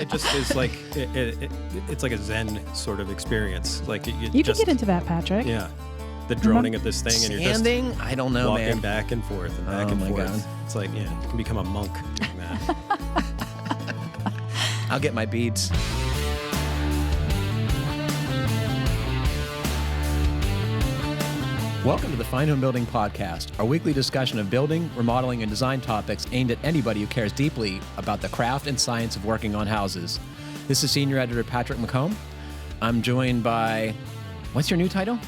it just is like it's like a Zen sort of experience. Like you can get into that, Patrick. Yeah, the droning of this thing, and you're Standing? just I don't know, walking man. back and forth and back and my forth. God. It's like you can become a monk doing that. I'll get my beads. Welcome to the Fine Homebuilding Podcast, our weekly discussion of building, remodeling, and design topics aimed at anybody who cares deeply about the craft and science of working on houses. This is Senior Editor Patrick McComb. I'm joined by, what's your new title?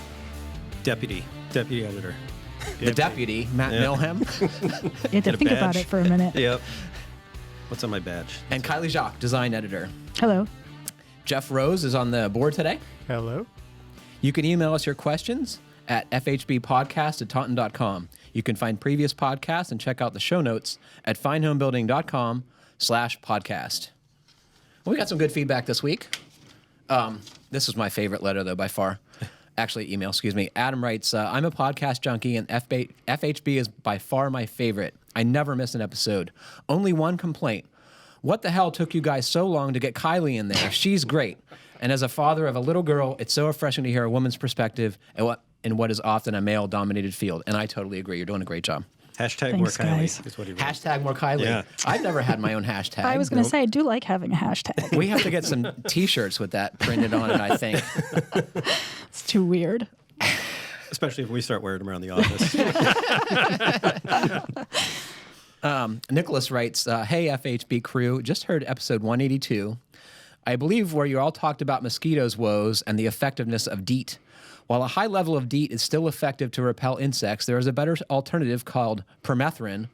Deputy editor. The Deputy, Matt Milham. You had to think about it for a minute. Yep. What's on my badge? And Kylie Jacques, Design Editor. Hello. Jeff Rose is on the board today. Hello. You can email us your questions at FHBpodcast@taunton.com. You can find previous podcasts and check out the show notes at finehomebuilding.com/podcast. Well, we got some good feedback this week. This was my favorite letter, though, by far. Actually, email, excuse me. Adam writes, I'm a podcast junkie, and FHB is by far my favorite. I never miss an episode. Only one complaint. What the hell took you guys so long to get Kylie in there? She's great. And as a father of a little girl, it's so refreshing to hear a woman's perspective in what is often a male-dominated field. And I totally agree. You're doing a great job. Hashtag Thanks, more guys. Kylie is what he wrote. Hashtag more Kylie. Yeah. I've never had my own hashtag. I was going to say, I do like having a hashtag. We have to get some T-shirts with that printed on it, I think. It's too weird. Especially if we start wearing them around the office. Nicholas writes, hey, FHB crew, just heard episode 182. I believe where you all talked about mosquitoes' woes and the effectiveness of DEET. While a high level of DEET is still effective to repel insects, there is a better alternative called permethrin,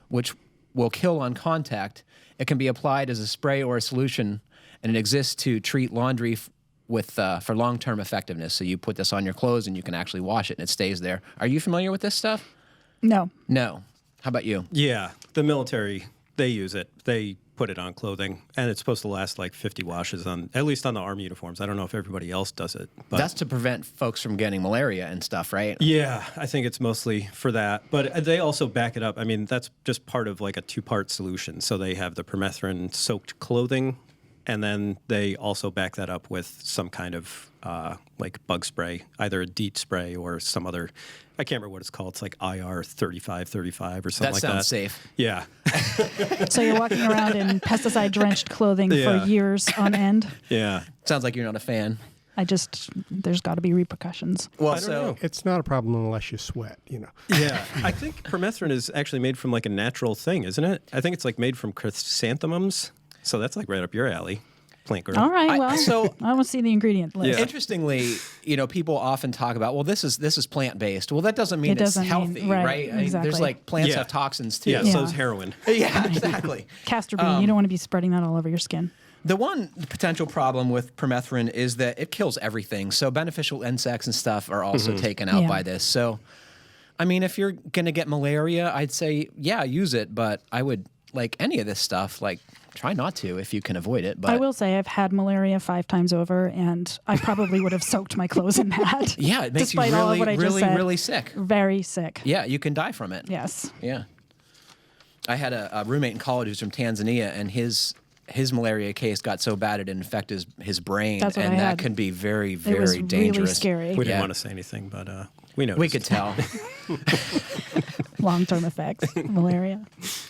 which will kill on contact. It can be applied as a spray or a solution, and it exists to treat laundry for long-term effectiveness. So you put this on your clothes, and you can actually wash it, and it stays there. Are you familiar with this stuff? No. No. How about you? Yeah, the military, they use it. They put it on clothing, and it's supposed to last like 50 washes at least on the Army uniforms. I don't know if everybody else does it. But That's to prevent folks from getting malaria and stuff, right? yeah, I think it's mostly for that. But they also back it up. I mean, that's just part of like a two-part solution. So they have the permethrin-soaked clothing, and then they also back that up with some kind of like bug spray, either a DEET spray or some other, I can't remember what it's called. It's like IR 3535 or something like that. That sounds safe. Yeah. So you're walking around in pesticide-drenched clothing Yeah. for years on end. Yeah. Sounds like you're not a fan. There's got to be repercussions. Well, I don't know. It's not a problem unless you sweat, you know. Yeah. I think permethrin is actually made from like a natural thing, isn't it? I think it's like made from chrysanthemums. So that's like right up your alley, plant girl. All right, well, so- I want to see the ingredient list. Yeah. Interestingly, people often talk about, well, this is plant-based. Well, that doesn't mean It it's doesn't mean- healthy, right, right? I mean, exactly. there's like plants Yeah. have toxins too. Yeah, Yeah. so is heroin. Yeah, exactly. Castor bean, you don't want to be spreading that all over your skin. The one potential problem with permethrin is that it kills everything. So beneficial insects and stuff are also taken out Yeah. by this. So, I mean, if you're going to get malaria, I'd say, yeah, use it. But I would, like any of this stuff, like try not to if you can avoid it. But I will say I've had malaria 5 times over, and I probably would have soaked my clothes in that. yeah, it makes you Despite all of really, what I just really, said. really sick. Very sick. Yeah, you can die from it. Yes. Yeah. I had a roommate in college who's from Tanzania, and his malaria case got so bad it infected his brain, That's what and I that had. can be very, It very was dangerous. really scary. We didn't Yeah. want to say anything, but we know. We could tell. Long-term effects, malaria.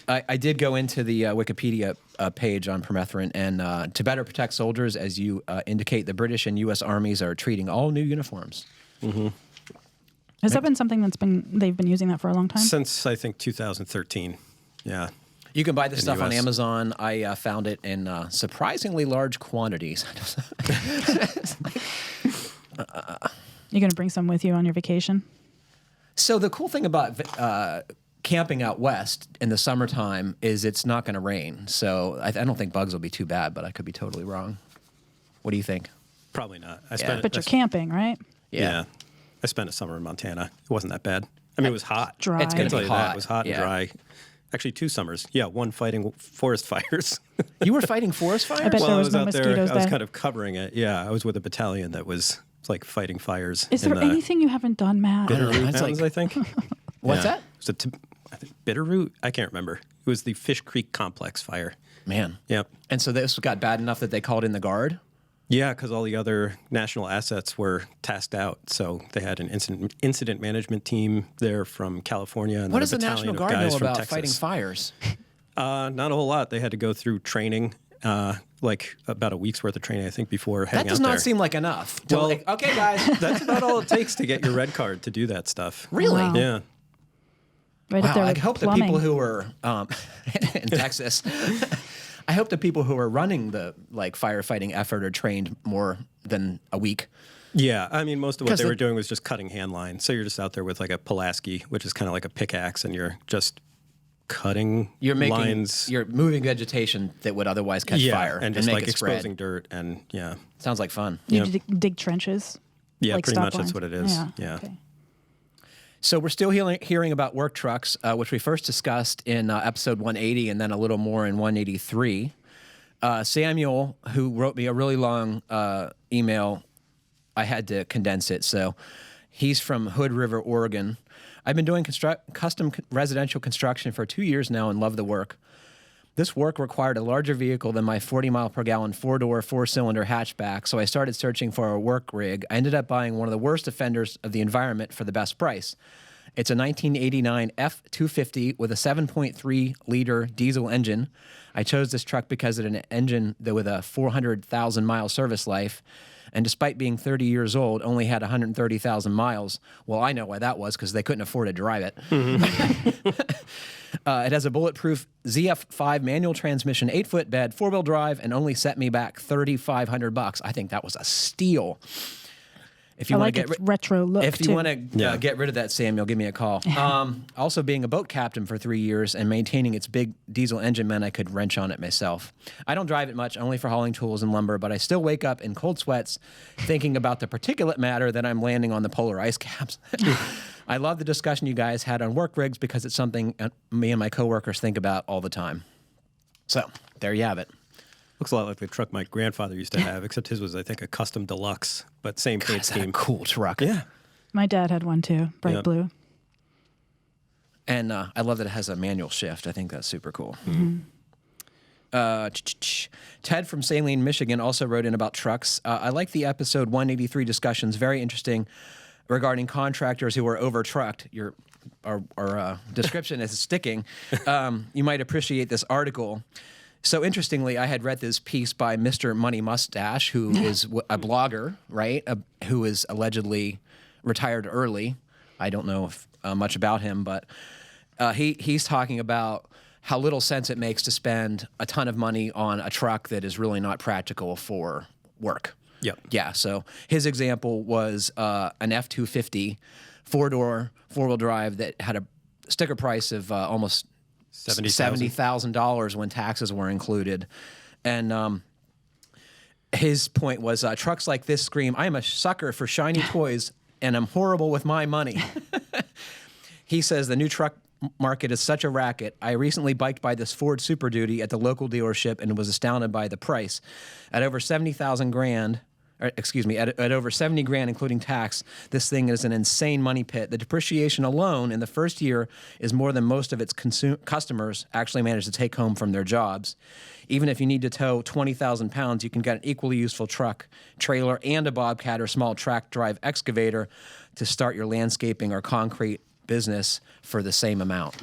I did go into the Wikipedia page on permethrin, and to better protect soldiers, as you indicate, the British and U.S. armies are treating all new uniforms. Has that been something they've been using that for a long time? Since I think 2013. Yeah. You can buy this In stuff the on US. Amazon. I found it in surprisingly large quantities. You're going to bring some with you on your vacation? So the cool thing about camping out west in the summertime is it's not going to rain. So I don't think bugs will be too bad, but I could be totally wrong. What do you think? Probably not. But you're camping, right? Yeah. I spent a summer in Montana. It wasn't that bad. I mean, it was hot. Dry. It's I gonna can tell be you that. hot. It was hot Yeah. and dry. Actually, 2 summers. Yeah, one fighting forest fires. You were fighting forest fires? I bet there I was was no out there. mosquitoes I was there. kind of covering it. Yeah, I was with a battalion that was like fighting fires. Is in there the anything you haven't done, Matt? Bitterroot That's Mountains, like- I think. What's that? It was I think Bitterroot? I can't remember. It was the Fish Creek Complex fire. Man. Yep. And so this got bad enough that they called in the guard? Yeah, because all the other national assets were tasked out. So they had an incident management team there from California. And What then does a the battalion National of Guard guys know from about Texas. fighting fires? Not a whole lot. They had to go through training, like about a week's worth of training, I think, before That heading does out not there. seem like enough. To Well- like, okay, guys. That's about all it takes to get your red card to do that stuff. Really? Wow. Yeah. Right up Wow, there I with hope plumbing. the people who were in Texas, I hope the people who are running the like firefighting effort are trained more than a week. Yeah, I mean, most of what 'Cause they the- were doing was just cutting hand lines. So you're just out there with like a Pulaski, which is kind of like a pickaxe, and you're just cutting You're making, lines. you're moving vegetation that would otherwise catch yeah, fire and just make like it spread. exposing dirt, and yeah, Sounds like fun. You Yep. dig trenches. yeah, like pretty stop much that's lines. what it is. Yeah. Okay. So we're still hearing about work trucks, which we first discussed in episode 180 and then a little more in 183. Samuel, who wrote me a really long email, I had to condense it. So he's from Hood River, Oregon. I've been doing custom residential construction for 2 years now and love the work. This work required a larger vehicle than my 40-mile-per-gallon four-door, four-cylinder hatchback, so I started searching for a work rig. I ended up buying one of the worst offenders of the environment for the best price. It's a 1989 F-250 with a 7.3-liter diesel engine. I chose this truck because it's an engine that with a 400,000-mile service life, and despite being 30 years old, only had 130,000 miles. Well, I know why that was, because they couldn't afford to drive it. It has a bulletproof ZF5 manual transmission, 8-foot bed, 4-wheel drive, and only set me back $3,500. I think that was a steal. If you I want like to get its retro look, if you too. want to get rid of that, Samuel, give me a call. Also, being a boat captain for 3 years and maintaining its big diesel engine meant I could wrench on it myself. I don't drive it much, only for hauling tools and lumber, but I still wake up in cold sweats thinking about the particulate matter that I'm landing on the polar ice caps. I love the discussion you guys had on work rigs because it's something me and my coworkers think about all the time. So, there you have it. Looks a lot like the truck my grandfather used to have, except his was, I think, a custom deluxe, but same paint Is that a scheme. cool truck? Yeah. My dad had one too, bright Yep. blue. And I love that it has a manual shift. I think that's super cool. Ted from Saline, Michigan also wrote in about trucks. I like the episode 183 discussions. Very interesting regarding contractors who are over-trucked. Our description is sticking. You might appreciate this article. So interestingly, I had read this piece by Mr. Money Mustache, who is a blogger, right? Who is allegedly retired early. I don't know much about him, but he's talking about how little sense it makes to spend a ton of money on a truck that is really not practical for work. Yep. Yeah, so his example was an F-250 four-door, four-wheel drive that had a sticker price of almost $70,000 when taxes were included. And his point was, trucks like this scream, I am a sucker for shiny toys, and I'm horrible with my money. He says the new truck market is such a racket. I recently biked by this Ford Super Duty at the local dealership and was astounded by the price. At over at over 70 grand, including tax, this thing is an insane money pit. The depreciation alone in the first year is more than most of its customers actually manage to take home from their jobs. Even if you need to tow 20,000 pounds, you can get an equally useful truck, trailer, and a bobcat or small track drive excavator to start your landscaping or concrete business for the same amount.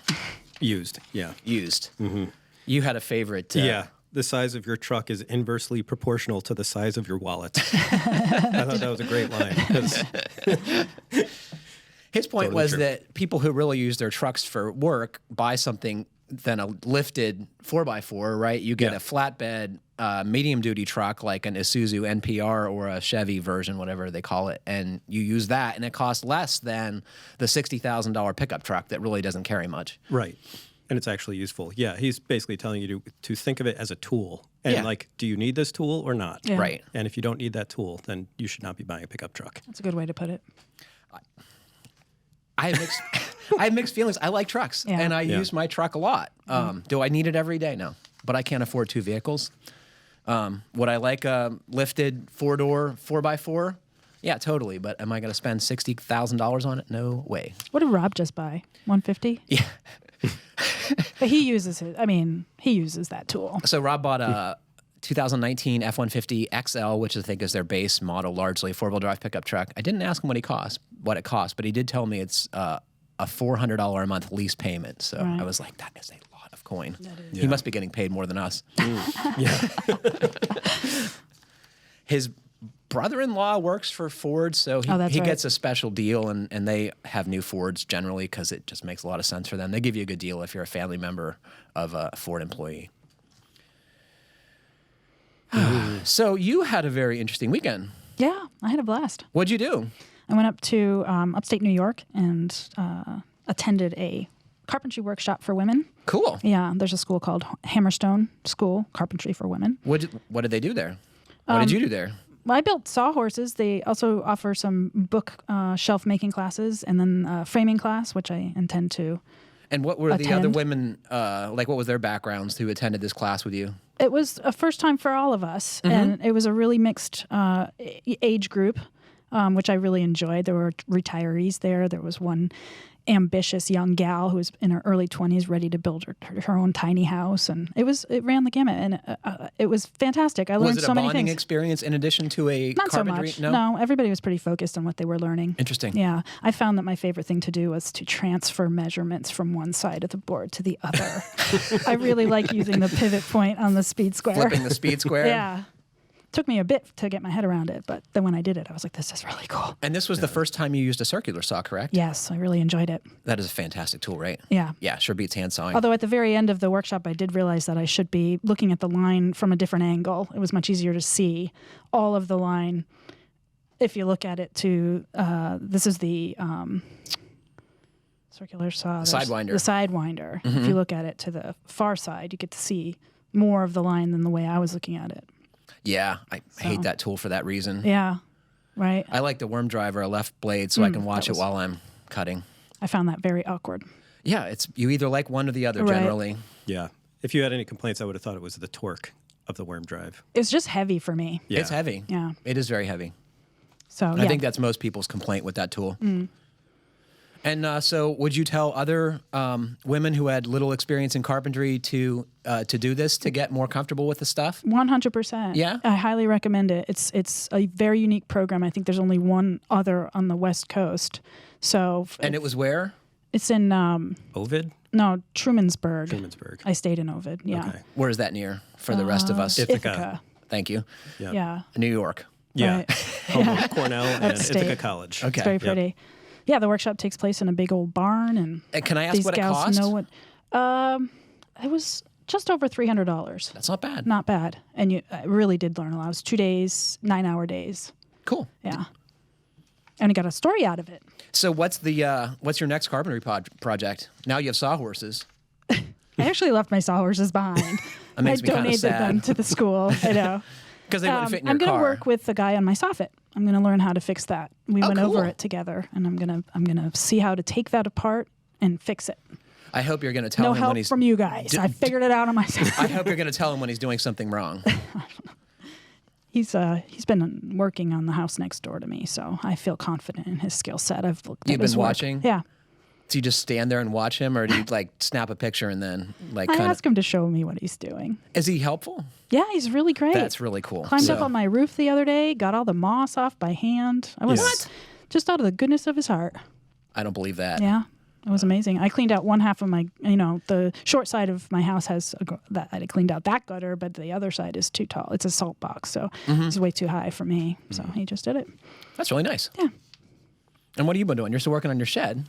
Used. Yeah. Used. Mm-hmm. You had a favorite. Yeah. The size of your truck is inversely proportional to the size of your wallet. I thought that was a great line. 'Cause his point Totally was true. that people who really use their trucks for work buy something than a lifted 4x4, right? You get Yeah. a flatbed medium-duty truck like an Isuzu NPR or a Chevy version, whatever they call it, and you use that, and it costs less than the $60,000 pickup truck that really doesn't carry much. Right. And it's actually useful. Yeah, he's basically telling you to think of it as a tool. And Yeah. like, do you need this tool or not? Yeah. Right. And if you don't need that tool, then you should not be buying a pickup truck. That's a good way to put it. I have mixed feelings. I like trucks, Yeah. and I Yeah. use my truck a lot. Do I need it every day? No. But I can't afford two vehicles. Would I like a lifted four-door 4x4? Yeah, totally. But am I going to spend $60,000 on it? No way. What did Rob just buy? 150? Yeah. But he uses he uses that tool. So Rob bought a 2019 F-150 XL, which I think is their base model, largely four-wheel drive pickup truck. I didn't ask him what it cost, but he did tell me it's a $400 a month lease payment. So I was like, that is a lot of coin. He must be getting paid more than us. Yeah. His brother-in-law works for Ford, so he gets a special deal, and they have new Fords generally because it just makes a lot of sense for them. They give you a good deal if you're a family member of a Ford employee. So you had a very interesting weekend. Yeah, I had a blast. What'd you do? I went up to upstate New York and attended a carpentry workshop for women. Cool. Yeah, there's a school called Hammerstone School, Carpentry for Women. What did they do there? What did you do there? Well, I built sawhorses. They also offer some book shelf making classes and then a framing class, which I intend to And what were the other attend. women, what was their backgrounds who attended this class with you? It was a first time for all of us, and it was a really mixed age group, which I really enjoyed. There were retirees there. There was one ambitious young gal who was in her early 20s, ready to build her own tiny house, and it ran the gamut, and it was fantastic. I learned so many Was it a bonding things. experience in addition to a Not so carpentry? much. No, everybody was pretty focused on what they were learning. Interesting. Yeah, I found that my favorite thing to do was to transfer measurements from one side of the board to the other. I really like using the pivot point on the speed square. Flipping the speed square? Yeah. Took me a bit to get my head around it, but then when I did it, I was like, this is really cool. And this was the first time you used a circular saw, correct? Yes, I really enjoyed it. That is a fantastic tool, right? Yeah. Yeah, sure beats hand sawing. Although at the very end of the workshop, I did realize that I should be looking at the line from a different angle. It was much easier to see all of the line if you look at it to, this is the circular saw. Sidewinder. The sidewinder. If you look at it to the far side, you get to see more of the line than the way I was looking at it. Yeah, I hate that tool for that reason. Yeah, right. I like the worm driver, a left blade, so I can watch it while I'm cutting. I found that very awkward. Yeah, you either like one or the other Right. generally. Yeah. If you had any complaints, I would have thought it was the torque of the worm drive. It was just heavy for me. Yeah. It's heavy. Yeah. It is very heavy. So I think that's most people's complaint with that tool. And so would you tell other women who had little experience in carpentry to do this, to get more comfortable with the stuff? 100%. Yeah? I highly recommend it. It's a very unique program. I think there's only one other on the West Coast. So And it was where? it's in Ovid? Trumansburg. Trumansburg. I stayed in Ovid. Yeah. Okay. Where is that near for the rest of us? Ithaca. Thank you. Yeah. Yeah. New York. Yeah. Right. Home of Cornell and Upstate. Ithaca College. Okay. It's very Yep. pretty. Yeah, the workshop takes place in a big old barn, and Can I ask these what it gals cost? know what. It was just over $300. That's not bad. Not bad, and I really did learn a lot. It was 2 days, 9-hour days. Cool. Yeah, and I got a story out of it. So what's your next carpentry project? Now you have sawhorses. I actually left my sawhorses behind. That makes I me kinda donated them sad. to the school. I know. Because they wouldn't fit in your I'm going car. to work with the guy on my soffit. I'm going to learn how to fix that. We went cool. over it together, and I'm gonna see how to take that apart and fix it. I hope you're going to tell No him when help he's. from you guys. I figured it out on myself. I hope you're going to tell him when he's doing something wrong. He's been working on the house next door to me, so I feel confident in his skill set. I've looked You've at his been work. watching? Yeah. Do you just stand there and watch him, or do you like snap a picture and then like I kind of? asked him to show me what he's doing. Is he helpful? Yeah, he's really great. That's really cool. Climbed up So- on my roof the other day, got all the moss off by hand. I was What? just out of the goodness of his heart. I don't believe that. Yeah, it was amazing. I cleaned out one half of my, the short side of my house has that I cleaned out that gutter, but the other side is too tall. It's a salt box, so it's way too high for me. So he just did it. That's really nice. Yeah. And what have you been doing? You're still working on your shed.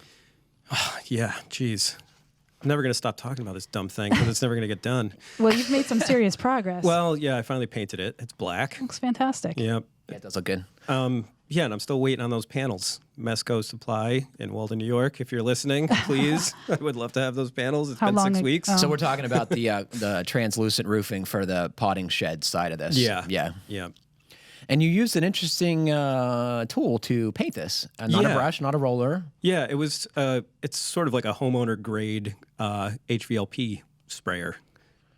Yeah, geez. I'm never going to stop talking about this dumb thing because it's never going to get done. Well, you've made some serious progress. Well, yeah, I finally painted it. It's black. looks fantastic. Yep. Yeah, it does look good. Yeah, and I'm still waiting on those panels. Mesco Supply in Walden, New York. If you're listening, please. I would love to have those panels. It's How been long 6 ag- weeks. oh. So we're talking about the translucent roofing for the potting shed side of this. Yeah. Yeah. Yeah. And you used an interesting tool to paint this. Not a Yeah. brush, not a roller. Yeah, it was. It's sort of like a homeowner grade HVLP sprayer,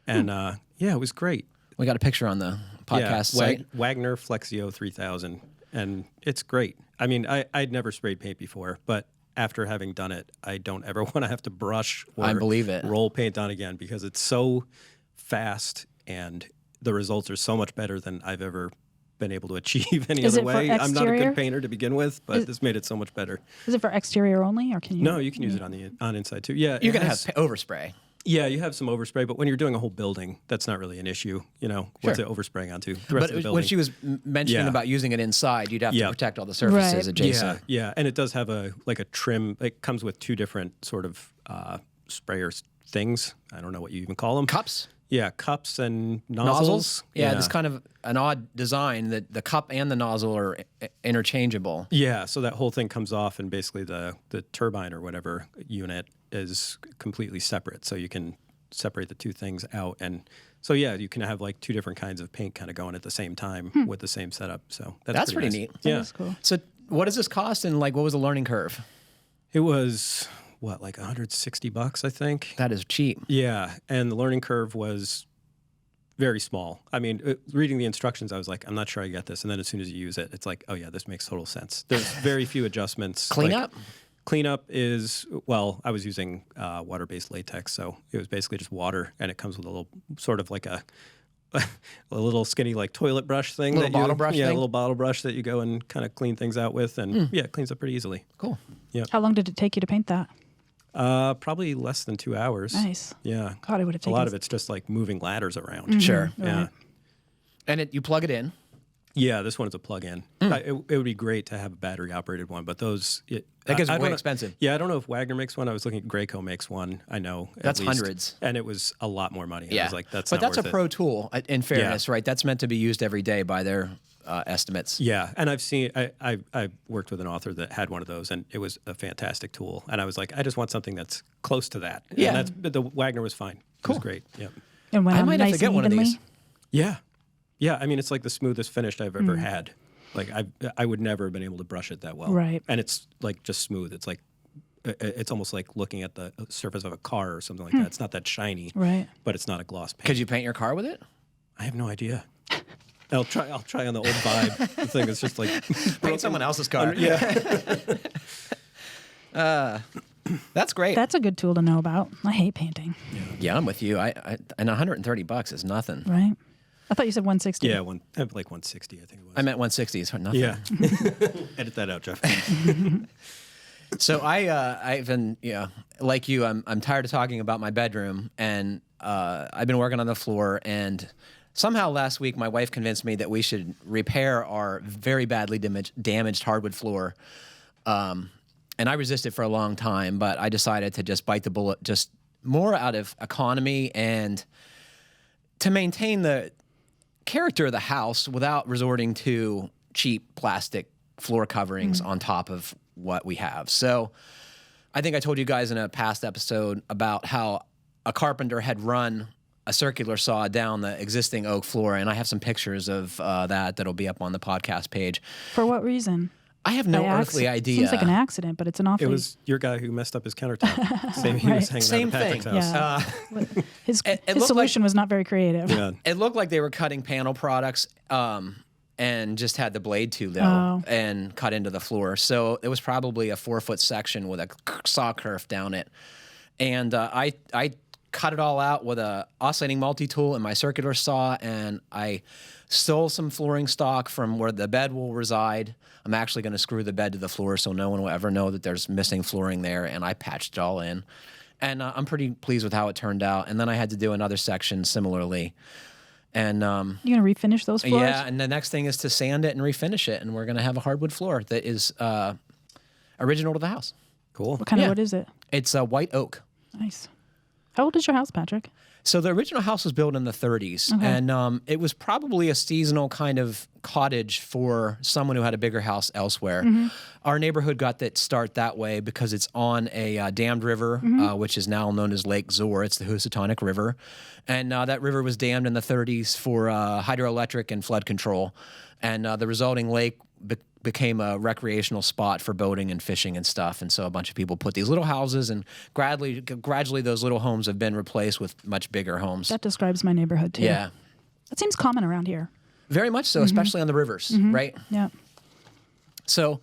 and yeah, it was great. We got a picture on the podcast site. Wagner Flexio 3000, and it's great. I mean, I'd never sprayed paint before, but after having done it, I don't ever want to have to brush or I believe it. roll paint on again because it's so fast and the results are so much better than I've ever been able to achieve any Is other it for way. I'm not a exterior? good painter to begin with, but this made it so much better. Is it for exterior only, or can you? No, you can use it on inside too. Yeah, You're it going to has- have overspray. Yeah, you have some overspray, but when you're doing a whole building, that's not really an issue. You know, what's it overspraying onto? The rest of the But building. when she was mentioning Yeah. about using it inside, you'd have to Yeah. protect all the surfaces Right. adjacent. Yeah, and it does have a trim. It comes with two different sort of sprayer things. I don't know what you even call them. Cups? Yeah, cups and nozzles. Yeah, it's kind of an odd design that the cup and the nozzle are interchangeable. Yeah, so that whole thing comes off, and basically the turbine or whatever unit is completely separate. So you can separate the two things out, and so yeah, you can have like two different kinds of paint kind of going at the same time with the same setup. So That's pretty nice. neat. Yeah, That's cool. So what does this cost, and like what was the learning curve? it was what, like $160, I think. That is cheap. Yeah, and the learning curve was very small. I mean, reading the instructions, I was like, I'm not sure I get this. And then as soon as you use it, it's like, oh yeah, this makes total sense. There's very few adjustments. Cleanup? Cleanup is, well, I was using water-based latex, so it was basically just water, and it comes with a little, sort of like a little skinny like toilet brush thing. Little bottle brush Yeah, thing? a little bottle brush that you go and kind of clean things out with, and yeah, it cleans up pretty easily. Cool. How long did it take you to paint that? Probably less than 2 hours. Nice. Yeah. God, it would have A taken lot of it's just like moving ladders around. Sure. Yeah. Right. And you plug it in. Yeah, this one is a plug-in. It would be great to have a battery-operated one, but those... That gets I way don't know- expensive. Yeah, I don't know if Wagner makes one. I was looking at Graco makes one. I know. at That's least. hundreds. And it was a lot more money. Yeah. I was like, that's but not that's a worth pro it. tool, in fairness, right? That's meant to be used every day by their estimates. Yeah, and I've seen... I worked with an author that had one of those, and it was a fantastic tool. And I was like, I just want something that's close to that. Yeah. And but the Wagner was fine. It was great. Yeah. And went I on might have nice to get and one of evenly? these. Yeah. Yeah, I mean, it's like the smoothest finish I've ever had. Like, I would never have been able to brush it that well. Right. And it's like just smooth. It's like, it's almost like looking at the surface of a car or something like that. It's not that shiny. Right. But it's not a gloss paint. Could you paint your car with it? I have no idea. I'll try on the old Vibe. The thing is just like Paint someone else's car. Yeah. That's great. That's a good tool to know about. I hate painting. Yeah, I'm with you. And $130 is nothing. Right. I thought you said 160. Yeah, like 160, I think it was. I meant 160 is nothing. Yeah. Edit that out, Jeff. So I've been, like you, I'm tired of talking about my bedroom, and I've been working on the floor, and somehow last week my wife convinced me that we should repair our very badly damaged hardwood floor. And I resisted for a long time, but I decided to just bite the bullet, just more out of economy and to maintain the character of the house without resorting to cheap plastic floor coverings on top of what we have. So I think I told you guys in a past episode about how a carpenter had run a circular saw down the existing oak floor, and I have some pictures of that'll be up on the podcast page. For what reason? I have no By earthly accident. idea. Seems like an accident, but it's an awfully... It was your guy who messed up his countertop. Same, he was hanging Same out at Patrick's thing. house. Yeah. His looked solution was not very creative. Yeah. It looked like they were cutting panel products and just had the blade too low Oh. and cut into the floor. So it was probably a 4-foot section with a saw kerf down it. And I cut it all out with a oscillating multi-tool and my circular saw, and I stole some flooring stock from where the bed will reside. I'm actually going to screw the bed to the floor so no one will ever know that there's missing flooring there, and I patched it all in. And I'm pretty pleased with how it turned out. And then I had to do another section similarly. And You gonna refinish those floors? yeah, and the next thing is to sand it and refinish it, and we're going to have a hardwood floor that is original to the house. Cool. What kind of Yeah. wood is it? It's a white oak. Nice. How old is your house, Patrick? So the original house was built in the 30s, and it was probably a seasonal kind of cottage for someone who had a bigger house elsewhere. Our neighborhood got that start that way because it's on a dammed river, which is now known as Lake Zor. It's the Housatonic River, and that river was dammed in the 30s for hydroelectric and flood control, and the resulting lake became a recreational spot for boating and fishing and stuff. And so a bunch of people put these little houses, and gradually those little homes have been replaced with much bigger homes. That describes my neighborhood too. Yeah, That seems common around here. very much so, especially on the rivers, right? Yeah. So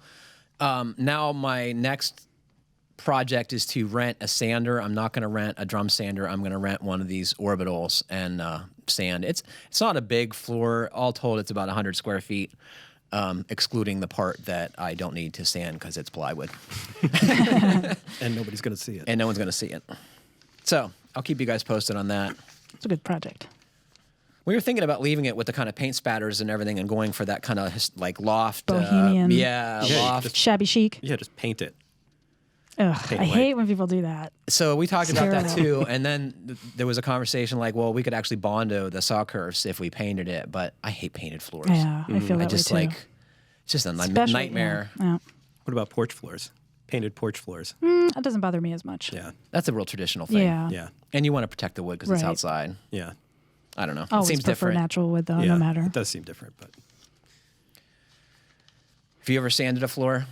now my next project is to rent a sander. I'm not going to rent a drum sander. I'm going to rent one of these orbitals and sand. It's not a big floor. All told, it's about 100 square feet, excluding the part that I don't need to sand because it's plywood. And nobody's going to see it. And no one's going to see it. So I'll keep you guys posted on that. It's a good project. We were thinking about leaving it with the kind of paint spatters and everything and going for that kind of like loft. Bohemian. Loft. Shabby chic. Yeah, just paint it. Ugh, Paint I white. hate when people do that. So we talked about that terrible. too. And then there was a conversation like, well, we could actually Bondo the saw curves if we painted it. But I hate painted floors. Yeah, I feel I that just way too. it's just a Especially- nightmare. Yeah. What about porch floors? Painted porch floors. That doesn't bother me as much. Yeah. That's a real traditional thing. Yeah. Yeah. And you want to protect the wood because it's Right. outside. Yeah. I don't know. Always it seems prefer different. natural wood though, Yeah. no matter. It does seem different, but. Have you ever sanded a floor?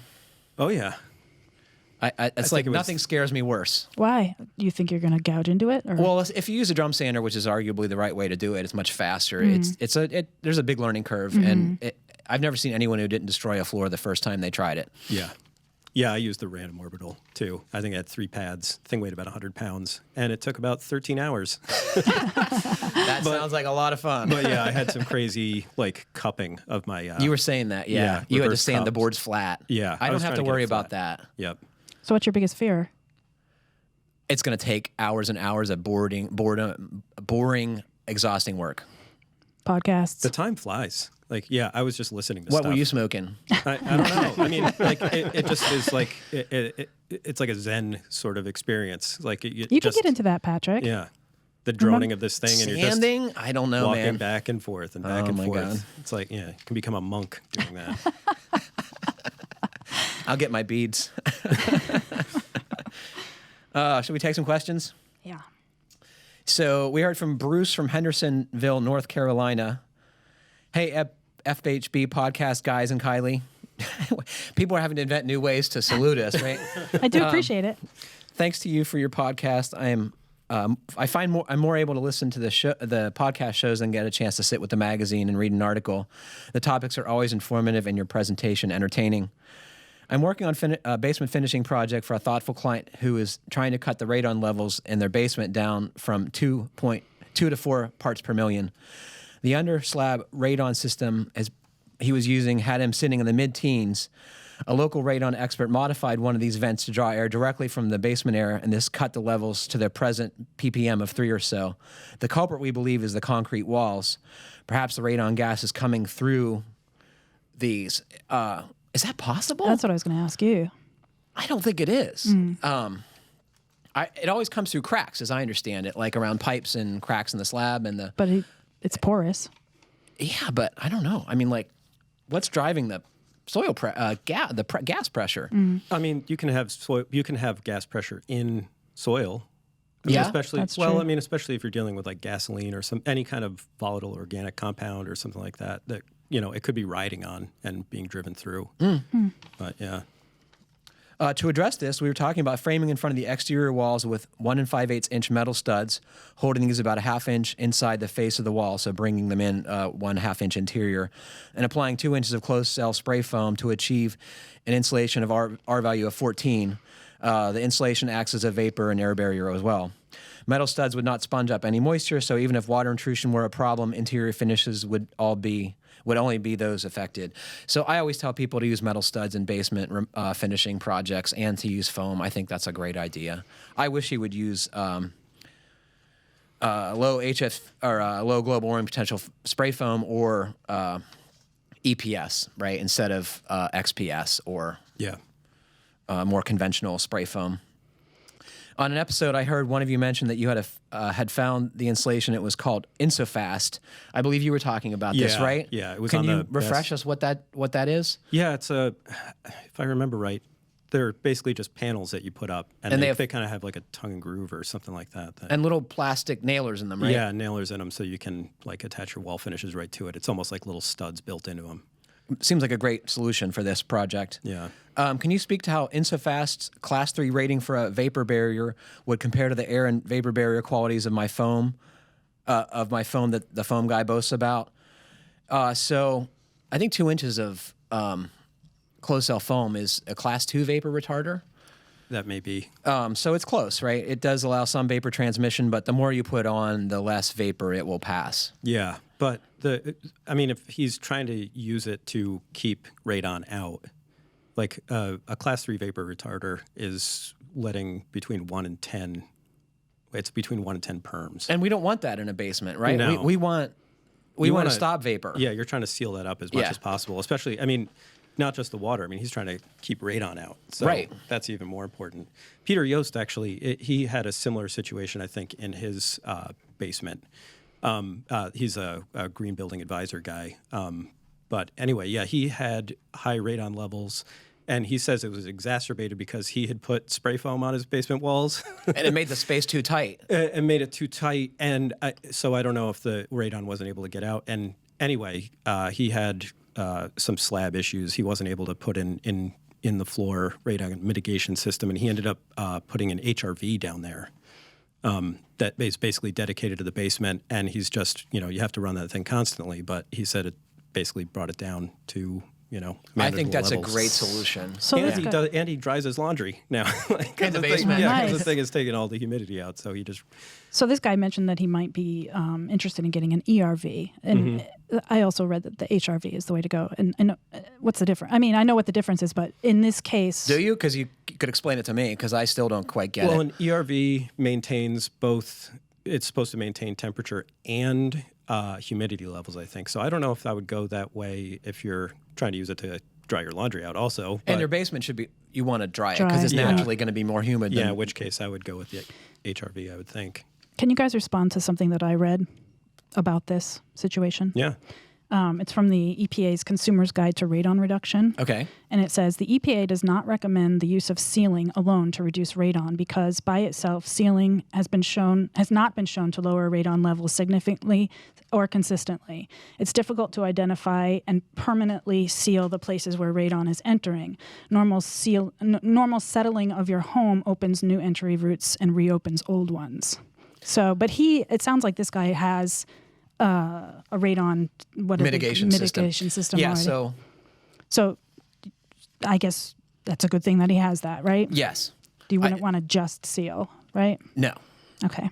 Oh, yeah. It's think like it was- nothing scares me worse. Why? Do you think you're going to gouge into it? Or? Well, if you use a drum sander, which is arguably the right way to do it, it's much faster. There's a big learning curve, and I've never seen anyone who didn't destroy a floor the first time they tried it. Yeah. Yeah, I used the random orbital too. I think I had 3 pads. Thing weighed about 100 pounds, and it took about 13 hours. That sounds like a lot of fun. But yeah, I had some crazy like cupping of my. You were saying that, yeah. Yeah, You had to reverse sand the cups. boards flat. Yeah, I I don't was have trying to to get worry it about flat. that. Yep. So what's your biggest fear? It's going to take hours and hours of boring, exhausting work. Podcasts? The time flies. Like, yeah, I was just listening to What stuff. were you smoking? I don't know. I mean, like, it just is like it's like a Zen sort of experience. Like, you can get into that, Patrick. Yeah, the droning of this thing, and you're just Sanding? I don't know, walking man. back and forth and back Oh and my forth. God. It's like, yeah, you can become a monk doing that. I'll get my beads. Should we take some questions? Yeah. So we heard from Bruce from Hendersonville, North Carolina. Hey, FHB Podcast guys and Kylie. People are having to invent new ways to salute us, right? I do appreciate it. Thanks to you for your podcast. I find I'm more able to listen to the podcast shows and get a chance to sit with the magazine and read an article. The topics are always informative and your presentation entertaining. I'm working on a basement finishing project for a thoughtful client who is trying to cut the radon levels in their basement down from 2.2 to 4 parts per million. The under slab radon system he was using had him sitting in the mid-teens. A local radon expert modified one of these vents to draw air directly from the basement air, and this cut the levels to their present ppm of 3 or so. The culprit, we believe, is the concrete walls. Perhaps the radon gas is coming through these. Is that possible? That's what I was going to ask you. I don't think it is. It always comes through cracks, as I understand it, like around pipes and cracks in the slab and the. But it's porous. Yeah, but I don't know. I mean, like, what's driving the soil gas pressure? I mean, you can have gas pressure in soil. I mean, Yeah, especially that's well, true. I mean, especially if you're dealing with like gasoline or any kind of volatile organic compound or something like that. That it could be riding on and being driven through. But yeah. To address this, we were talking about framing in front of the exterior walls with 1 5/8 inch metal studs, holding these about a ½ inch inside the face of the wall, so bringing them in 1/2 inch interior, and applying 2 inches of closed cell spray foam to achieve an insulation of R value of 14. The insulation acts as a vapor and air barrier as well. Metal studs would not sponge up any moisture, so even if water intrusion were a problem, interior finishes would only be those affected. So I always tell people to use metal studs in basement finishing projects and to use foam. I think that's a great idea. I wish he would use low HF or low global warming potential spray foam or EPS, right, instead of XPS or Yeah. more conventional spray foam. On an episode, I heard one of you mention that you had found the insulation. It was called InsoFast. I believe you were talking about this, Yeah, right? yeah, it was Can on you the refresh us what that is? Yeah, it's if I remember right, they're basically just panels that you put up, and they kind of have like a tongue and groove or something like that. And little plastic nailers in them, right? Yeah, nailers in them, so you can like attach your wall finishes right to it. It's almost like little studs built into them. Seems like a great solution for this project. Yeah. Can you speak to how InsoFast's Class 3 rating for a vapor barrier would compare to the air and vapor barrier qualities of my foam that the foam guy boasts about? So I think 2 inches of closed cell foam is a Class 2 vapor retarder. that may be. So it's close, right? It does allow some vapor transmission, but the more you put on, the less vapor it will pass. Yeah, but if he's trying to use it to keep radon out, like a class 3 vapor retarder is letting between 1 and 10. It's between 1 and 10 perms. And we don't want that in a basement, right? No. We want to stop vapor. Yeah, you're trying to seal that up as much as possible, especially, not just the water. He's trying to keep radon out. So right. That's even more important. Peter Yost, actually, he had a similar situation, I think, in his basement. He's a green building advisor guy. But anyway, yeah, he had high radon levels. And he says it was exacerbated because he had put spray foam on his basement walls. And it made the space too tight. It made it too tight. And so I don't know if the radon wasn't able to get out. And anyway, he had some slab issues. He wasn't able to put in the floor radon mitigation system. And he ended up putting an HRV down there that is basically dedicated to the basement. And he's just, you have to run that thing constantly. But he said it basically brought it down to... I think that's levels. a great solution. So and he dries his laundry now. In the basement. Because Nice. the thing is taking all the humidity out. So he just... So this guy mentioned that he might be interested in getting an ERV. And I also read that the HRV is the way to go. And what's the difference? I know what the difference is, but in this case... Do you? Because you could explain it to me, because I still don't quite get it. Well, an ERV maintains both... It's supposed to maintain temperature and humidity levels, I think. So I don't know if I would go that way if you're trying to use it to dry your laundry out also. And your basement should be... You want to dry it, because it's Dry. naturally going to be more humid. Yeah, in which case I would go with the HRV, I would think. Can you guys respond to something that I read about this situation? Yeah. It's from the EPA's Consumer's Guide to Radon Reduction. Okay. And it says the EPA does not recommend the use of sealing alone to reduce radon because by itself sealing has not been shown to lower radon levels significantly or consistently. It's difficult to identify and permanently seal the places where radon is entering. Normal settling of your home opens new entry routes and reopens old ones. So, but it sounds like this guy has a radon mitigation system Yeah, already. So I guess that's a good thing that he has that, right? Yes. You wouldn't want to just seal, right? No. Okay.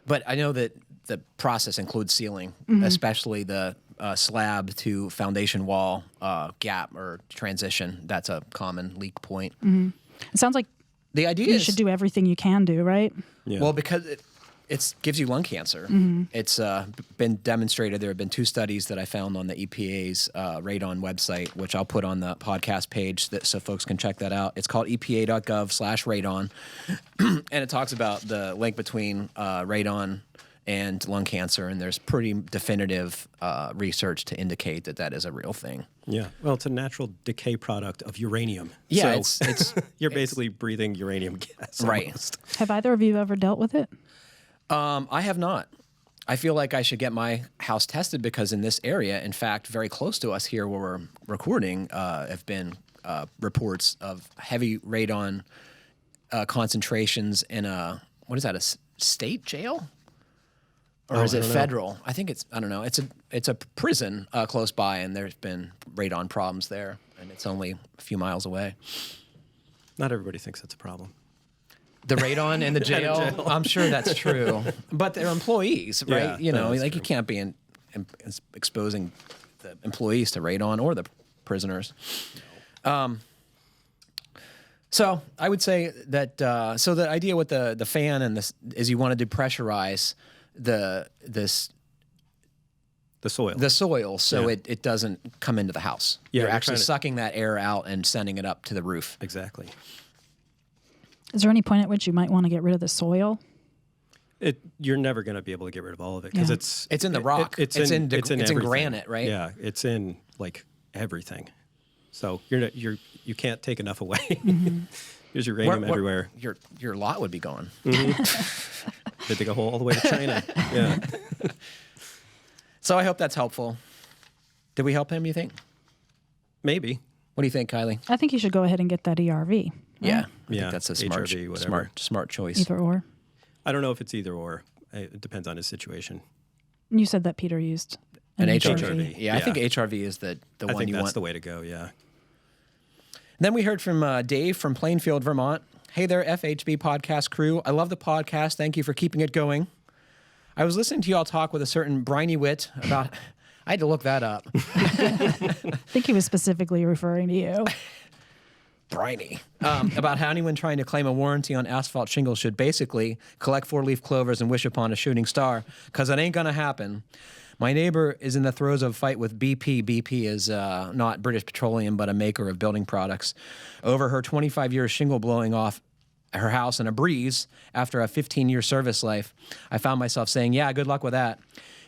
But I know that the process includes sealing, especially the slab to foundation wall gap or transition. That's a common leak point. It sounds like The idea you is... should do everything you can do, right? Yeah. Well, because it gives you lung cancer. It's been demonstrated. There have been 2 studies that I found on the EPA's Radon website, which I'll put on the podcast page so folks can check that out. It's called epa.gov/radon, and it talks about the link between radon and lung cancer, and there's pretty definitive research to indicate that is a real thing. Yeah. Well, it's a natural decay product of uranium. Yeah, so it's you're basically breathing uranium gas. Right. Almost. Have either of you ever dealt with it? I have not. I feel like I should get my house tested because in this area, in fact, very close to us here where we're recording, have been reports of heavy radon concentrations in a state jail? Or is it federal? I think I don't know. It's a prison close by, and there's been radon problems there, and it's only a few miles away. Not everybody thinks that's a problem. The radon in the jail, I'm sure that's true. But they're employees, right? Yeah, You can't be exposing the employees to radon or the prisoners. So I would say that, so the idea with the fan and this is you want to depressurize the soil so it doesn't come into the house. Yeah, you're you're actually trying to- sucking that air out and sending it up to the roof. Exactly. Is there any point at which you might want to get rid of the soil? You're never going to be able to get rid of all of it because Yeah. It's in the rock. It's in everything. granite, right? Yeah, it's in like everything. So you can't take enough away. There's uranium everywhere. Your lot would be gone. They dig a hole all the way to China. Yeah. So I hope that's helpful. Did we help him, you think? Maybe. What do you think, Kylie? I think you should go ahead and get that ERV. Yeah. I Yeah, think that's a HRV, whatever. smart choice. Either or. I don't know if it's either or. It depends on his situation. You said that Peter used An HRV. HRV. Yeah, I Yeah. think HRV is the I one think you that's want. the way to go, yeah. Then we heard from Dave from Plainfield, Vermont. Hey there, FHB Podcast crew. I love the podcast. Thank you for keeping it going. I was listening to y'all talk with a certain briny wit about... I had to look that up. I think he was specifically referring to you. Briny. About how anyone trying to claim a warranty on asphalt shingles should basically collect 4-leaf clovers and wish upon a shooting star, because it ain't going to happen. My neighbor is in the throes of a fight with BP. BP is not British Petroleum, but a maker of building products. Over her 25-year shingle blowing off her house in a breeze after a 15-year service life. I found myself saying, yeah, good luck with that.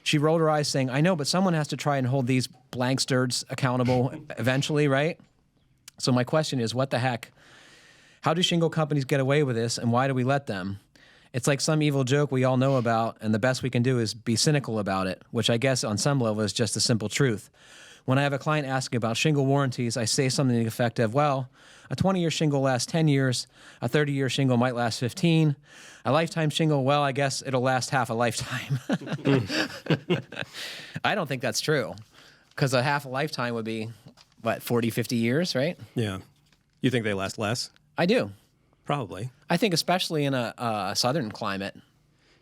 She rolled her eyes saying, I know, but someone has to try and hold these blanksters accountable eventually, right? So my question is, what the heck? How do shingle companies get away with this, and why do we let them? It's like some evil joke we all know about, and the best we can do is be cynical about it, which I guess on some level is just the simple truth. When I have a client asking about shingle warranties, I say something to the effect of, well, a 20-year shingle lasts 10 years, a 30-year shingle might last 15, a lifetime shingle, well, I guess it'll last half a lifetime. I don't think that's true, because a half a lifetime would be, what, 40, 50 years, right? Yeah. You think they last less? I do. Probably. I think especially in a southern climate.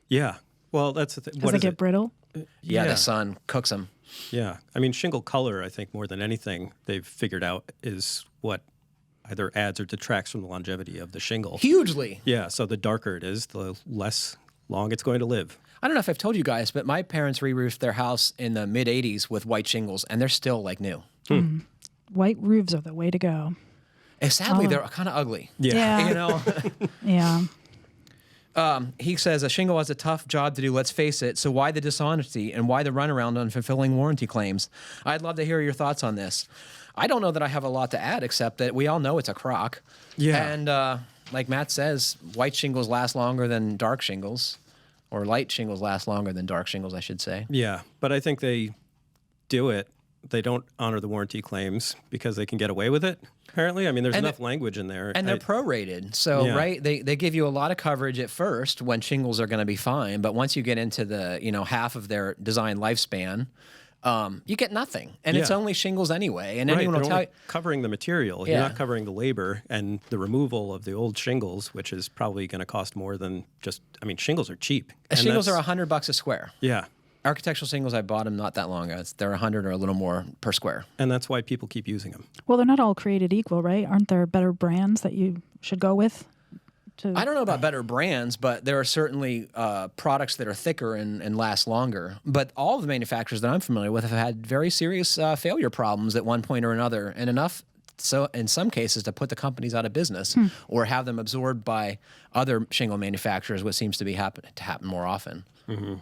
Yeah. Well, that's the thing. Does it get brittle? Yeah, the sun cooks them. Yeah. I mean, shingle color, I think more than anything they've figured out is what either adds or detracts from the longevity of the shingle. Hugely. Yeah. So the darker it is, the less long it's going to live. I don't know if I've told you guys, but my parents re-roofed their house in the mid-'80s with white shingles, and they're still like new. White roofs are the way to go. And sadly, they're kind of ugly. Yeah. You know? Yeah. He says, a shingle has a tough job to do, let's face it, so why the dishonesty and why the runaround on fulfilling warranty claims? I'd love to hear your thoughts on this. I don't know that I have a lot to add, except that we all know it's a crock. Yeah. And like Matt says, white shingles last longer than dark shingles, or light shingles last longer than dark shingles, I should say. Yeah. But I think they do it. They don't honor the warranty claims because they can get away with it, apparently. I mean, there's enough language in there. And they're prorated. So, Yeah. right, they give you a lot of coverage at first when shingles are going to be fine. But once you get into the, half of their design lifespan, you get nothing. And it's Yeah. only shingles anyway. And Right, anyone will they're tell only you. covering the material. Yeah. You're not covering the labor and the removal of the old shingles, which is probably going to cost more than shingles are cheap. And Shingles are that's- $100 a square. Yeah. Architectural shingles, I bought them not that long ago. They're 100 or a little more per square. And that's why people keep using them. Well, they're not all created equal, right? Aren't there better brands that you should go with? I don't know about better brands, but there are certainly products that are thicker and last longer. But all of the manufacturers that I'm familiar with have had very serious failure problems at one point or another, and enough so in some cases to put the companies out of business or have them absorbed by other shingle manufacturers, what seems to be happen more often. Mm-hmm.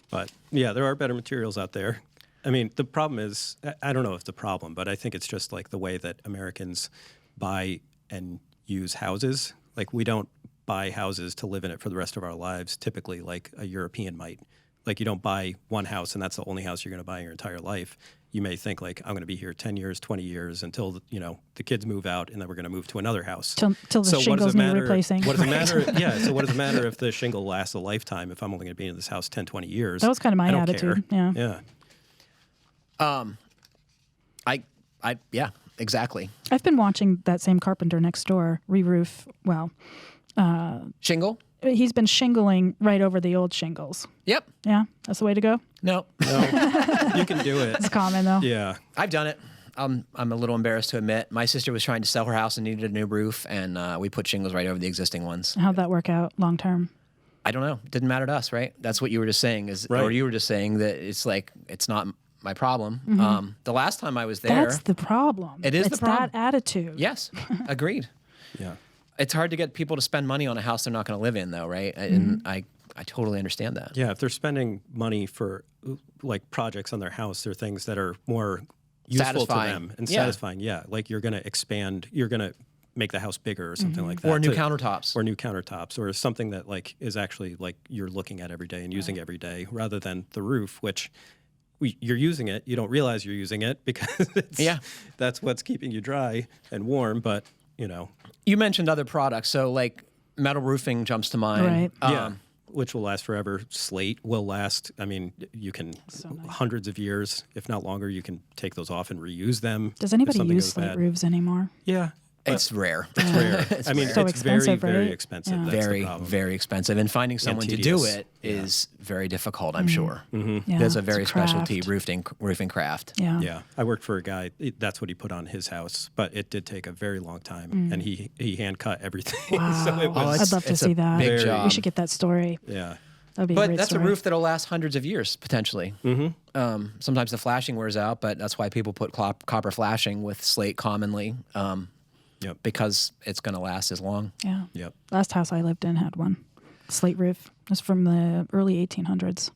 But yeah, there are better materials out there. I mean, the problem is, I don't know if the problem, but I think it's just like the way that Americans buy and use houses. Like, we don't buy houses to live in it for the rest of our lives, typically like a European might. Like, you don't buy one house and that's the only house you're going to buy your entire life. You may think like, I'm going to be here 10 years, 20 years until, the kids move out and then we're going to move to another house. Till the shingles need replacing. What does it matter? Yeah. So what does it matter if the shingle lasts a lifetime if I'm only going to be in this house 10, 20 years? That was kind of my I don't attitude. care. Yeah. Yeah, exactly. I've been watching that same carpenter next door re-roof. Well, Shingle? he's been shingling right over the old shingles. Yep. Yeah, that's the way to go. No. You can do it. It's common though. Yeah. I've done it. I'm a little embarrassed to admit. My sister was trying to sell her house and needed a new roof, and we put shingles right over the existing ones. How'd that work out long term? I don't know. Didn't matter to us, right? That's what you were just saying, Right. or you were just saying that it's like it's not my problem. The last time I was there, That's the problem. It is the it's problem. that attitude. yes, agreed. Yeah. It's hard to get people to spend money on a house they're not going to live in, though, right? And I totally understand that. Yeah. If they're spending money for like projects on their house, they're things that are more useful Satisfying. to them and Yeah. satisfying. Yeah. Like, you're going to expand, you're going to make the house bigger or something like that. Or new countertops. Or new countertops, or something that like is actually like you're looking at every day and using every day, rather than the roof, which you're using it. You don't realize you're using it because that's what's keeping you dry and warm. But You mentioned other products, so like metal roofing jumps to mind. Right. which will last forever. Slate will last. I mean, you can hundreds of years, if not longer. You can take those off and reuse them. Does if anybody something use goes slate bad. roofs anymore? Yeah, It's rare. It's rare. I mean, So it's very, expensive, very right? expensive. Yeah. That's the Very, problem. very expensive. And finding someone to do tedious. it is very difficult, I'm sure. Yeah, There's a it's very specialty craft. roofing craft. Yeah. Yeah, I worked for a guy. That's what he put on his house, but it did take a very long time, and he hand cut everything. Wow. So it was, I'd love to it's a see that. big Very- job. We should get that story. yeah, That'd be a But great that's story. a roof that'll last hundreds of years, potentially. Sometimes the flashing wears out, but that's why people put copper flashing with slate commonly, Yep. because it's going to last as long. Yeah. Yep. Last house I lived in had one. Slate roof. It was from the early 1800s.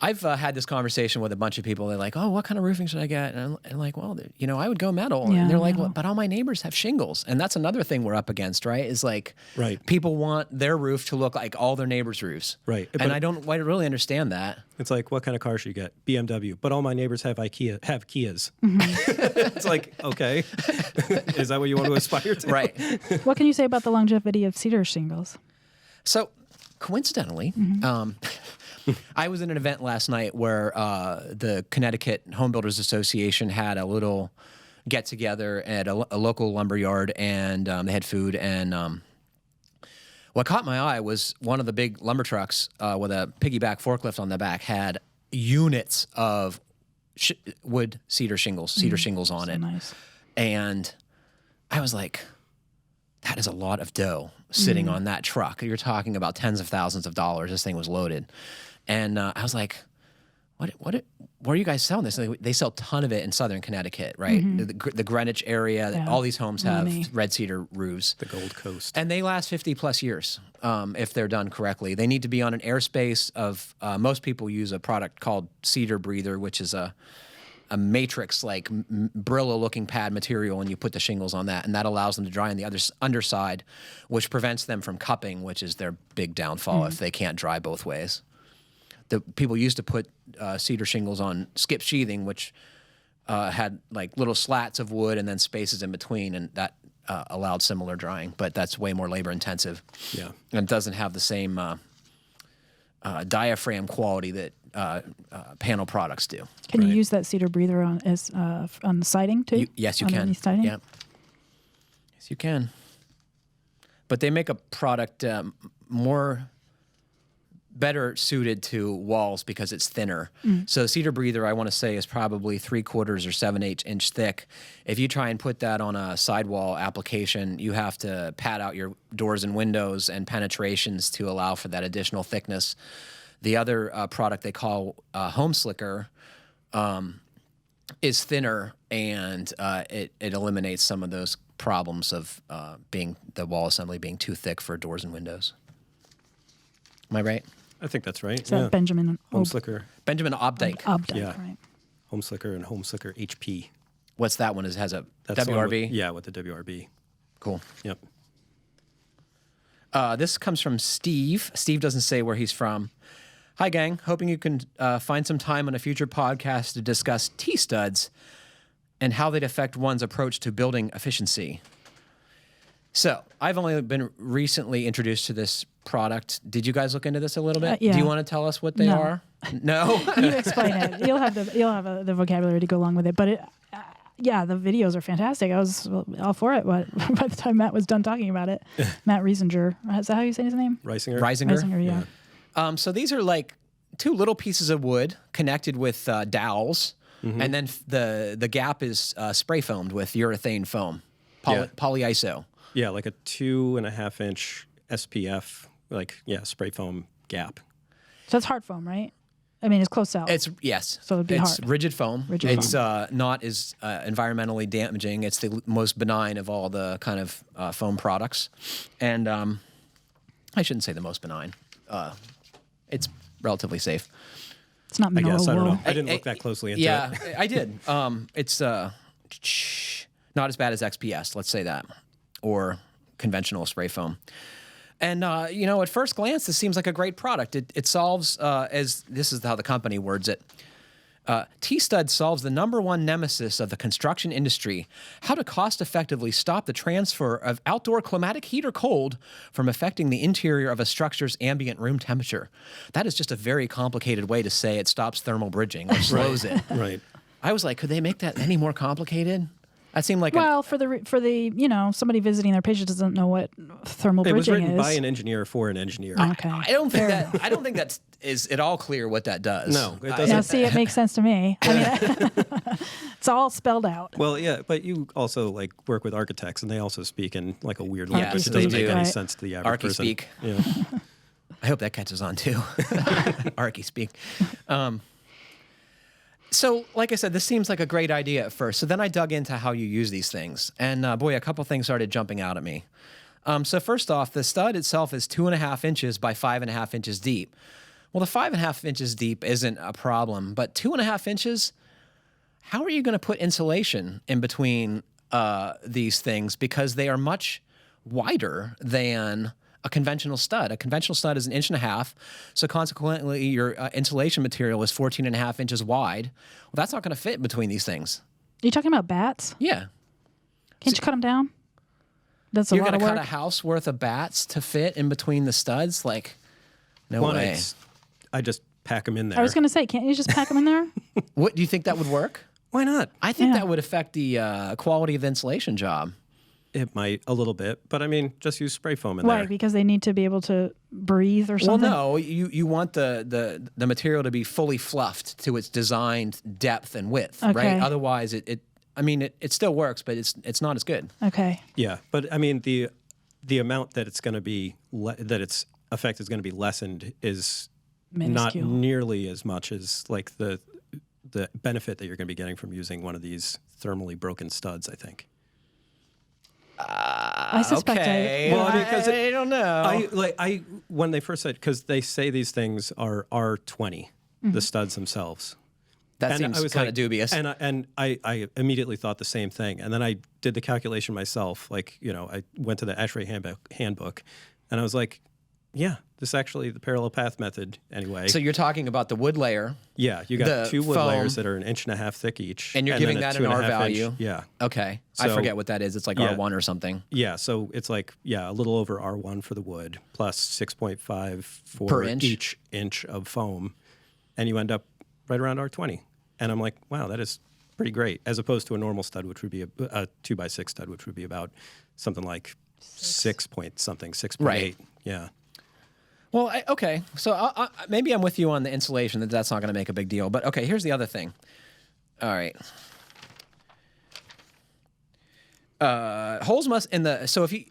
I've had this conversation with a bunch of people. They're like, "Oh, what kind of roofing should I get?" And I'm like, "Well, I would go metal." Yeah, and they're like, metal. "Well, but all my neighbors have shingles," and that's another thing we're up against, right? Is like, Right. people want their roof to look like all their neighbors' roofs, Right. And But- I don't really understand that. It's like, what kind of car should you get? BMW. But all my neighbors have Kias. It's like, okay, is that what you want to aspire to? Right. What can you say about the longevity of cedar shingles? So, coincidentally, I was in an event last night where the Connecticut Home Builders Association had a little get together at a local lumber yard, and they had food. And what caught my eye was one of the big lumber trucks with a piggyback forklift on the back had units of wood cedar shingles on So it. nice. And I was like, that is a lot of dough sitting Mm. on that truck. You're talking about tens of thousands of dollars. This thing was loaded. And I was like, where are you guys selling this? And they sell a ton of it in southern Connecticut, right? The Greenwich area. Mm-hmm. Yeah. All these homes have Money. red cedar roofs. The Gold Coast. And they last 50 plus years if they're done correctly. They need to be on an airspace of, most people use a product called Cedar Breather, which is a matrix like Brillo looking pad material, and you put the shingles on that, and that allows them to dry on the underside, which prevents them from cupping, which is their big downfall if they can't dry both ways. The people used to put cedar shingles on skip sheathing, which had like little slats of wood and then spaces in between, and that allowed similar drying, but that's way more labor intensive. Yeah. And doesn't have the same diaphragm quality that panel products do. Can you use that cedar breather on the siding too? Yes, you can. Underneath siding? Yeah. Yes, you can. But they make a product better suited to walls because it's thinner. So cedar breather, I want to say, is probably 3/4 or 7/8 inch thick. If you try and put that on a sidewall application, you have to pad out your doors and windows and penetrations to allow for that additional thickness. The other product they call Home Slicker is thinner, and it eliminates some of those problems of being the wall assembly being too thick for doors and windows. Am I right? I think that's right. Is that Benjamin Home Slicker. Benjamin Obdike. Updike, Yeah. right? Home Slicker and Home Slicker HP. What's that one? It has a That's the one WRB? with, yeah, with the WRB. Cool. Yep. This comes from Steve. Steve doesn't say where he's from. Hi, gang. Hoping you can find some time on a future podcast to discuss T-studs and how they'd affect one's approach to building efficiency. So, I've only been recently introduced to this product. Did you guys look into this a little bit? yeah. Do you want to tell us what they No. are? No? You explain it. You'll have the vocabulary to go along with it. But yeah, the videos are fantastic. I was all for it. But by the time Matt was done talking about it, Matt Riesinger, is that how you say his name? Reisinger. Riesinger, yeah. So these are like two little pieces of wood connected with dowels, and then the gap is spray foamed with urethane foam, polyiso. Yeah, like a 2.5 inch SPF, spray foam gap. So it's hard foam, right? I mean, it's closed out. Yes. So it'd be it's hard. rigid foam. Rigid it's not as environmentally damaging. It's the most benign of all the kind of foam products, and I shouldn't say the most benign. It's relatively safe. It's not I mineral guess. I don't wool. know. I didn't look that closely into it. Yeah, I did. It's not as bad as XPS, let's say that, or conventional spray foam. And, at first glance, this seems like a great product. It solves, as this is how the company words it, T-Stud solves the number one nemesis of the construction industry, how to cost-effectively stop the transfer of outdoor climatic heat or cold from affecting the interior of a structure's ambient room temperature. That is just a very complicated way to say it stops thermal bridging or slows it. Right. I was like, could they make that any more complicated? That seemed like Well, for the somebody visiting their patient doesn't know what thermal It was bridging written is. by an engineer for an engineer. Okay. I don't think that is at all clear what that does. No, it doesn't. Now, see, it makes sense to me. I mean, it's all spelled out. Well, yeah, but you also like work with architects, and they also speak in like a weird language. Yes, It they doesn't make do. any Right. sense to the average Archie person. speak. Yeah. I hope that catches on too. Archie speak. So, like I said, this seems like a great idea at first. So then I dug into how you use these things. And boy, a couple things started jumping out at me. So first off, the stud itself is 2.5 inches by 5.5 inches deep. Well, the 5.5 inches deep isn't a problem, but 2.5 inches, how are you going to put insulation in between these things? Because they are much wider than a conventional stud. A conventional stud is 1.5 inches, so consequently your insulation material is 14.5 inches wide. Well, that's not going to fit between these things. Are you talking about bats? Yeah. Can't you cut them down? That's a You're lot going of to work. cut a house worth of bats to fit in between the studs? Like, no One, way. I just pack them in there. I was going to say, can't you just pack them in there? What, do you think that would work? Why not? I think Yeah. that would affect the quality of the insulation job. It might a little bit, but I mean, just use spray foam in Why? there. Because they need to be able to breathe or Well, something? no, you want the material to be fully fluffed to its designed depth and width, Okay. right? Otherwise, it still works, but it's not as good. Okay. Yeah, but I mean, the amount that it's going to be that its effect is going to be lessened is not Minuscule. nearly as much as like the benefit that you're going to be getting from using one of these thermally broken studs, I think. I suspect Okay. Well, I mean, 'cause I don't know. I when they first said, because they say these things are R20, the studs themselves. that And seems I was kind like- of dubious. And I immediately thought the same thing. And then I did the calculation myself. Like, I went to the ASHRAE handbook, and I was like, yeah, this is actually the parallel path method anyway. So you're talking about the wood layer. Yeah, you the got 2 wood foam, layers that are 1.5 inches thick each. and you're then giving a that an R 2.5 inch value. Yeah. Okay. I So- forget what that is. It's like Yeah. R1 or something. Yeah, so it's like, a little over R1 for the wood, plus 6.5 for Per inch? each inch of foam, and you end up right around R20. And I'm like, wow, that is pretty great, as opposed to a normal stud, which would be a 2x6 stud, which would be about something like 6.8. Right. Yeah. Well, okay. So maybe I'm with you on the insulation, that's not going to make a big deal. But okay, here's the other thing. All right. Holes must so if you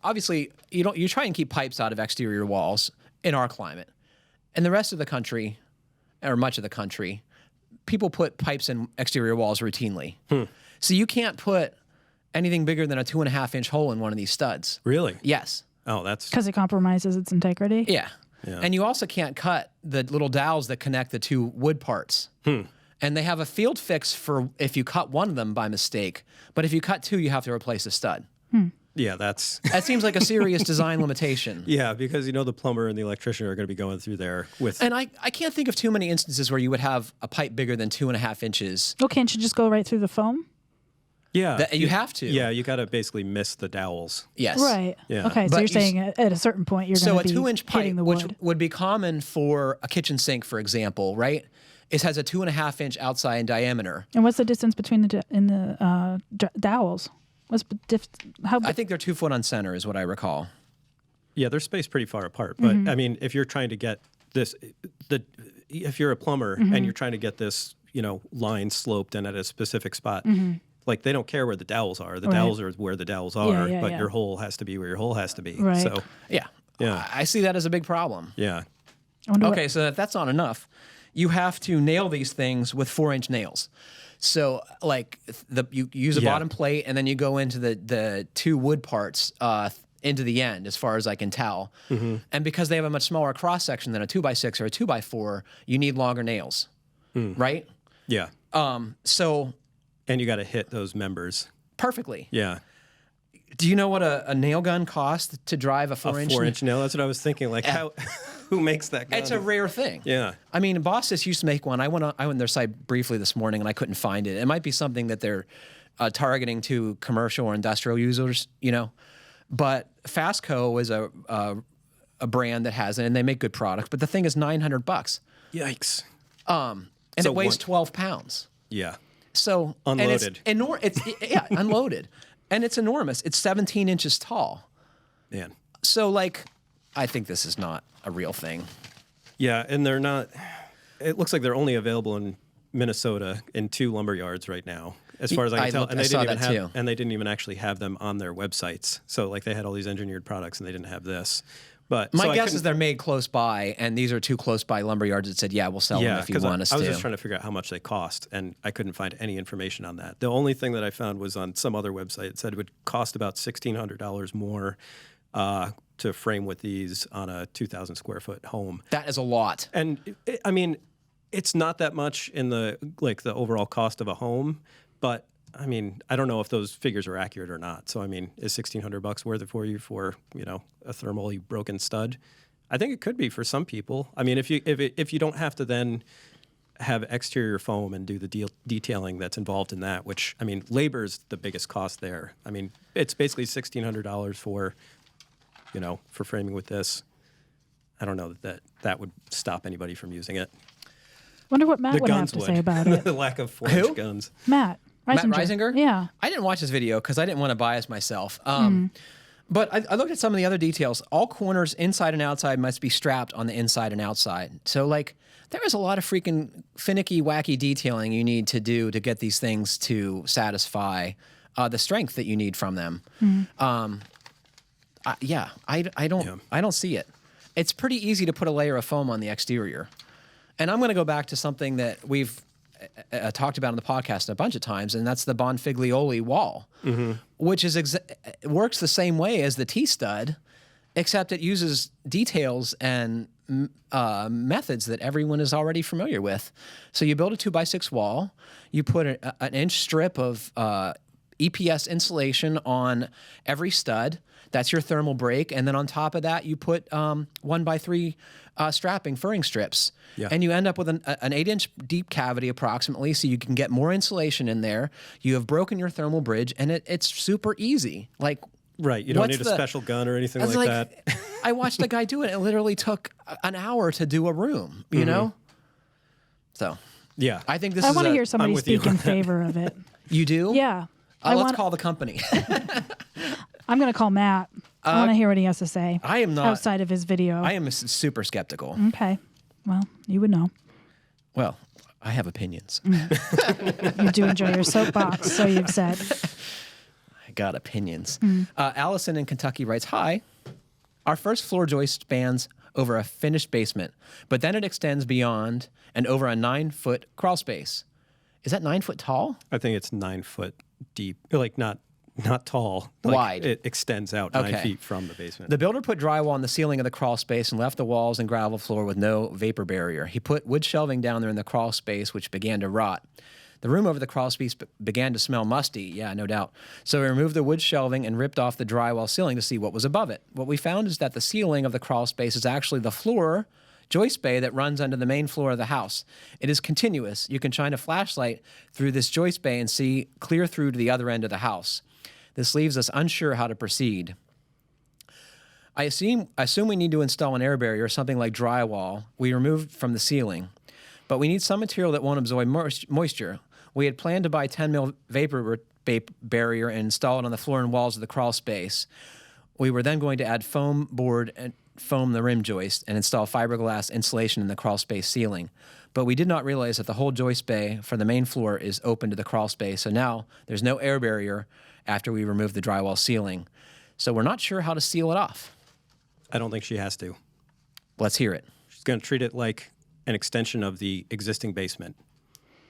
obviously you try and keep pipes out of exterior walls in our climate. In the rest of the country, or much of the country, people put pipes in exterior walls routinely. So you can't put anything bigger than a 2.5 inch hole in one of these studs. Really? Yes. Oh, that's Because it compromises its integrity? Yeah. Yeah. And you also can't cut the little dowels that connect the two wood parts. And they have a field fix for if you cut one of them by mistake, but if you cut two, you have to replace a stud. yeah, that's That seems like a serious design limitation. yeah, because the plumber and the electrician are going to be going through there with And I can't think of too many instances where you would have a pipe bigger than 2.5 inches. Well, can't you just go right through the foam? That you have to. Yeah, you got to basically miss the dowels. Yes. Right. Yeah. Okay, so But you're you saying at a certain point you're So going a to be 2-inch pipe, hitting the which wood. would be common for a kitchen sink, for example, right? It has a 2.5 inch outside diameter. And what's the distance between the dowels? How I think they're 2 foot on center, is what I recall. Yeah, they're spaced pretty far apart. But I mean, if you're trying to get this, if you're a plumber and you're trying to get this, line sloped and at a specific spot, like they don't care where the dowels are. The Right. dowels are where the dowels are, yeah, but yeah. your hole has to be where your hole has to be. Right. So Yeah. Yeah. I see that as a big problem. yeah, I wonder Okay, so if that's not enough, you have to nail these things with 4-inch nails. So, like, you use a Yeah. bottom plate, and then you go into the two wood parts into the end, as far as I can tell. And because they have a much smaller cross section than a 2x6 or a 2x4, you need longer nails, right? yeah. So And you got to hit those members. perfectly. Yeah. Do you know what a nail gun costs to drive a 4-inch? 4-inch nail. That's what I was thinking. Like, how? Who makes that gun? It's a rare thing. Yeah. I mean, Bostis used to make one. I went on their site briefly this morning, and I couldn't find it. It might be something that they're targeting to commercial or industrial users, But Fastco is a brand that has it, and they make good products. But the thing is $900, Yikes. and So it weighs one- 12 pounds. Yeah. So Unloaded. and it's unloaded, and it's enormous. It's 17 inches tall. Man. So like, I think this is not a real thing. Yeah, and they're not. It looks like they're only available in Minnesota in 2 lumber yards right now, as far as I can tell. And they didn't even actually have them on their websites. So like they had all these engineered products, and they didn't have this. But my guess is they're made close by, and these are 2 close by lumber yards that said, "Yeah, we'll sell them if you want us to." I was just trying to figure out how much they cost, and I couldn't find any information on that. The only thing that I found was on some other website. It said it would cost about $1,600 more to frame with these on a 2,000 square foot home. That is a lot. And I mean, it's not that much in the overall cost of a home, but I mean, I don't know if those figures are accurate or not. So I mean, is $1,600 worth it for you for a thermally broken stud? I think it could be for some people. I mean, if you don't have to then have exterior foam and do the detailing that's involved in that, which I mean, labor is the biggest cost there. I mean, it's basically $1,600 for framing with this. I don't know that would stop anybody from using it. Wonder what Matt would have to say about it. The lack of 4-inch guns. Matt Reisinger. Matt Reisinger? Yeah. I didn't watch this video because I didn't want to bias myself. But I looked at some of the other details. All corners, inside and outside, must be strapped on the inside and outside. So, like, there is a lot of freaking finicky, wacky detailing you need to do to get these things to satisfy the strength that you need from them. I don't see it. It's pretty easy to put a layer of foam on the exterior. And I'm going to go back to something that we've talked about on the podcast a bunch of times, and that's the Bonfiglioli wall, which is works the same way as the T-stud, except it uses details and methods that everyone is already familiar with. So you build a 2x6 wall, you put an inch strip of EPS insulation on every stud. That's your thermal break. And then on top of that, you put 1x3 strapping furring strips. Yeah. And you end up with an 8-inch deep cavity approximately, so you can get more insulation in there. You have broken your thermal bridge, and it's super easy. Like, right, you don't need a special gun or anything like that. I watched a guy do it. It literally took an hour to do a room, you know? So, yeah. I think I want to hear somebody speak in favor of it. You do? Yeah. Let's call the company. I'm going to call Matt. I want to hear what he has to say. I am not. Outside of his video. I am super skeptical. Okay. Well, you would know. Well, I have opinions. You do enjoy your soapbox, so you've said. I got opinions. Allison in Kentucky writes, "Hi. Our first floor joist spans over a finished basement, but then it extends beyond and over a 9-foot crawl space. Is that 9 foot tall? I think it's 9 foot deep. Like not tall. Like wide. It extends out 9 feet from the basement. The builder put drywall on the ceiling of the crawl space and left the walls and gravel floor with no vapor barrier. He put wood shelving down there in the crawl space, which began to rot. The room over the crawl space began to smell musty. Yeah, no doubt. So we removed the wood shelving and ripped off the drywall ceiling to see what was above it. What we found is that the ceiling of the crawl space is actually the floor joist bay that runs under the main floor of the house. It is continuous. You can shine a flashlight through this joist bay and see clear through to the other end of the house. This leaves us unsure how to proceed. I assume we need to install an air barrier, something like drywall we removed from the ceiling, but we need some material that won't absorb moisture. We had planned to buy 10 mil vapor barrier and install it on the floor and walls of the crawl space. We were then going to add foam board and foam the rim joist and install fiberglass insulation in the crawl space ceiling. But we did not realize that the whole joist bay for the main floor is open to the crawl space, so now there's no air barrier after we remove the drywall ceiling. So we're not sure how to seal it off. I don't think she has to. Let's hear it. She's going to treat it like an extension of the existing basement.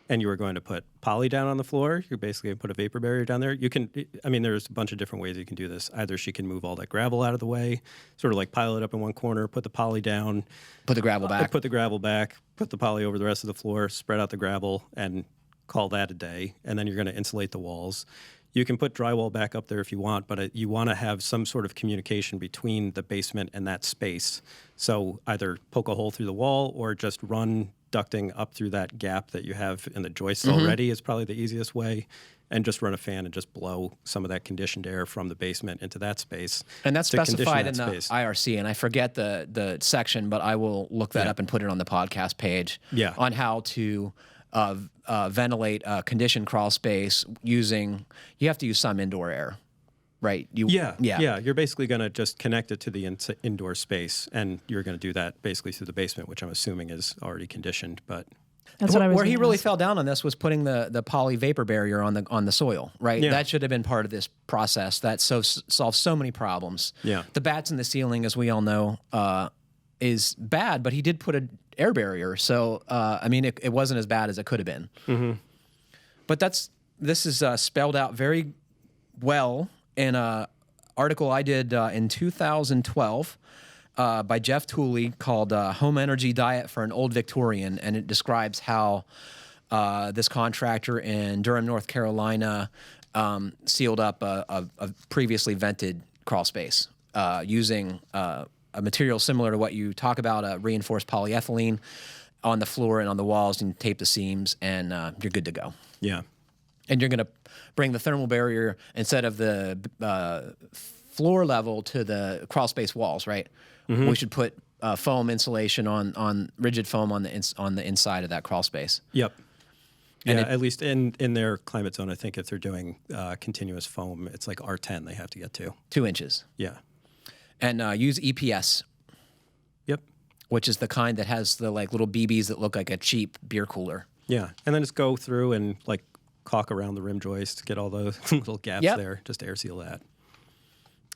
And you were going to put poly down on the floor. You're basically going to put a vapor barrier down there. You can, I mean, there's a bunch of different ways you can do this. Either she can move all that gravel out of the way, sort of like pile it up in one corner, put the poly down. Put the gravel back. Put the gravel back, put the poly over the rest of the floor, spread out the gravel, and call that a day. And then you're going to insulate the walls. You can put drywall back up there if you want, but you want to have some sort of communication between the basement and that space. So either poke a hole through the wall or just run ducting up through that gap that you have in the joists already is probably the easiest way, and just run a fan and just blow some of that conditioned air from the basement into that space. And that's specified in the IRC, and I forget the section, but I will look that up and put it on the podcast page on how to ventilate a conditioned crawl space you have to use some indoor air, right? Yeah. You're basically going to just connect it to the indoor space, and you're going to do that basically through the basement, which I'm assuming is already conditioned. But That's what I was where he gonna really ask. fell down on this was putting the poly vapor barrier on the soil, right? Yeah. That should have been part of this process. That solves so many problems. Yeah. The bats in the ceiling, as we all know, is bad, but he did put an air barrier, so I mean, it wasn't as bad as it could have been. Mm-hmm. But this is spelled out very well in an article I did in 2012 by Jeff Tooley called Home Energy Diet for an Old Victorian, and it describes how this contractor in Durham, North Carolina sealed up a previously vented crawl space using a material similar to what you talk about, reinforced polyethylene on the floor and on the walls, and tape the seams, and you're good to go. yeah. And you're going to bring the thermal barrier instead of the floor level to the crawl space walls, right? Mm-hmm. We should put foam insulation on rigid foam on the inside of that crawl space. Yep. And Yeah, at least in their climate zone, I think if they're doing continuous foam, it's like R10 they have to get to. 2 inches. Yeah. And use EPS, Yep. which is the kind that has the like little BBs that look like a cheap beer cooler. Yeah. And then just go through and like caulk around the rim joist, get all those little gaps Yep. there, just air seal that.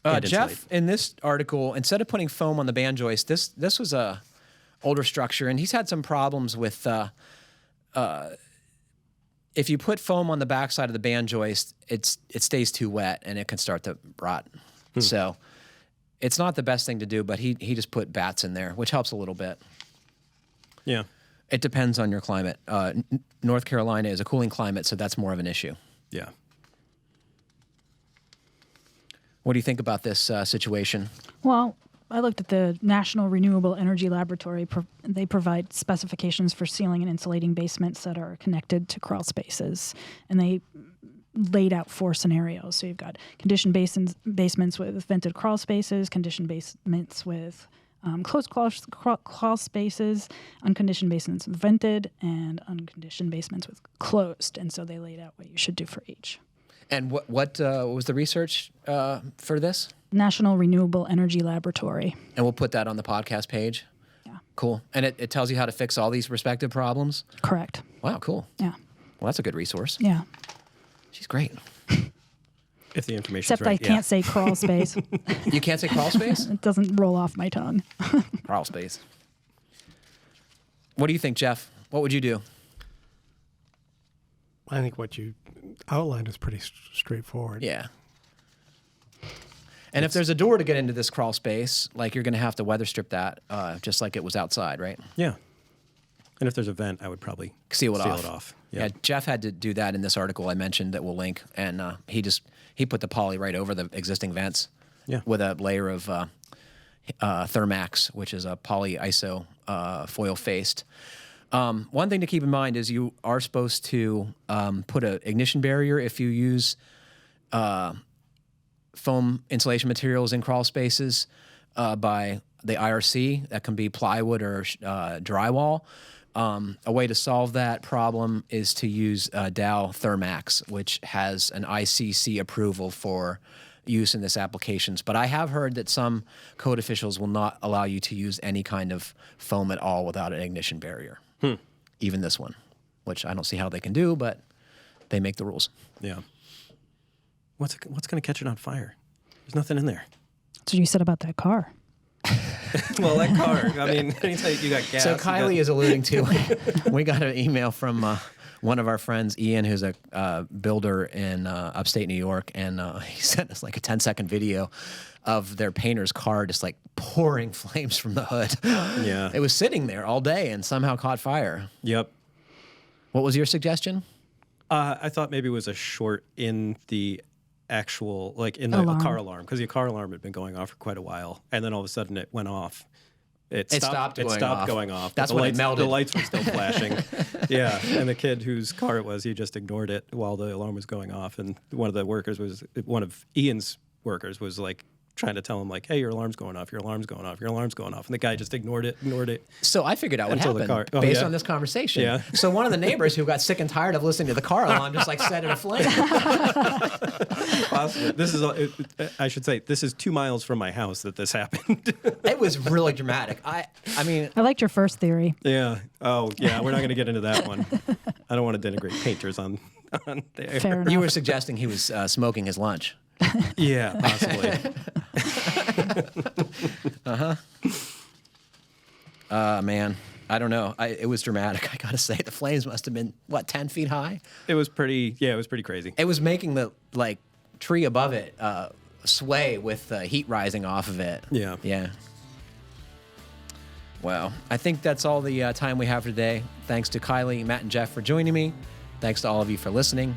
And Jeff, insulate. in this article, instead of putting foam on the band joist, this was a older structure, and he's had some problems with if you put foam on the backside of the band joist, it stays too wet and it can start to rot. So it's not the best thing to do, but he just put bats in there, which helps a little bit. Yeah. It depends on your climate. North Carolina is a cooling climate, so that's more of an issue. Yeah. What do you think about this situation? Well, I looked at the National Renewable Energy Laboratory. They provide specifications for sealing and insulating basements that are connected to crawl spaces, and they laid out 4 scenarios. So you've got conditioned basements with vented crawl spaces, conditioned basements with closed crawl spaces, unconditioned basements with vented, and unconditioned basements with closed. And so they laid out what you should do for each. And what was the research for this? National Renewable Energy Laboratory. And we'll put that on the podcast page. Yeah. Cool. And it tells you how to fix all these respective problems? Correct. Wow, cool. Yeah. Well, that's a good resource. Yeah. She's great. If the information's Except right. I can't say crawl space. You can't say crawl space? It doesn't roll off my tongue. Crawl space. What do you think, Jeff? What would you do? I think what you outlined is pretty straightforward. Yeah. And if there's a door to get into this crawl space, like you're going to have to weather strip that, just like it was outside, right? Yeah. And if there's a vent, I would probably Seal it off. Yeah. Yeah, Jeff had to do that in this article I mentioned that we'll link, and he put the poly right over the existing vents. Yeah. With a layer of Thermax, which is a polyiso foil faced. One thing to keep in mind is you are supposed to put an ignition barrier if you use foam insulation materials in crawl spaces by the IRC. That can be plywood or drywall. A way to solve that problem is to use Dow Thermax, which has an ICC approval for use in this applications. But I have heard that some code officials will not allow you to use any kind of foam at all without an ignition barrier. Even this one, which I don't see how they can do, but they make the rules. Yeah. What's going to catch it on fire? There's nothing in there. That's what you said about that car. Well, that car, I mean, anytime you got gas. So Kylie is alluding to, we got an email from one of our friends, Ian, who's a builder in upstate New York, and he sent us like a 10-second video of their painter's car just like pouring flames from the hood. Yeah. It was sitting there all day and somehow caught fire. Yep. What was your suggestion? I thought maybe it was a short in the actual, like in the Alarm. car alarm, because the car alarm had been going off for quite a while, and then all of a sudden it went off. It stopped going off. That's but when it melted. The lights were still flashing. Yeah, and the kid whose car it was, he just ignored it while the alarm was going off, and one of Ian's workers was like trying to tell him like, hey, your alarm's going off, your alarm's going off, your alarm's going off. And the guy just ignored it. So I figured out what Until the happened car- based yeah? on this conversation. Yeah. So one of the neighbors who got sick and tired of listening to the car alarm just like set it aflame. Possibly. This is, I should say, this is 2 miles from my house that this happened. It was really dramatic. I mean, I liked your first theory. Yeah. Oh, yeah. We're not going to get into that one. I don't want to denigrate painters on there. Fair enough. you were suggesting he was smoking his lunch. Yeah, possibly. Man, I don't know. It was dramatic. I gotta say, the flames must have been 10 feet high. It was pretty. Yeah, it was pretty crazy. It was making the tree above it sway with heat rising off of it. Yeah. Yeah. Wow. I think that's all the time we have for today. Thanks to Kylie, Matt, and Jeff for joining me. Thanks to all of you for listening.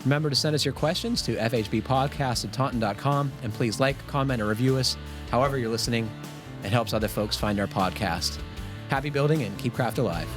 Remember to send us your questions to fhbpodcast@taunton.com, and please like, comment, or review us however you're listening. It helps other folks find our podcast. Happy building and keep craft alive.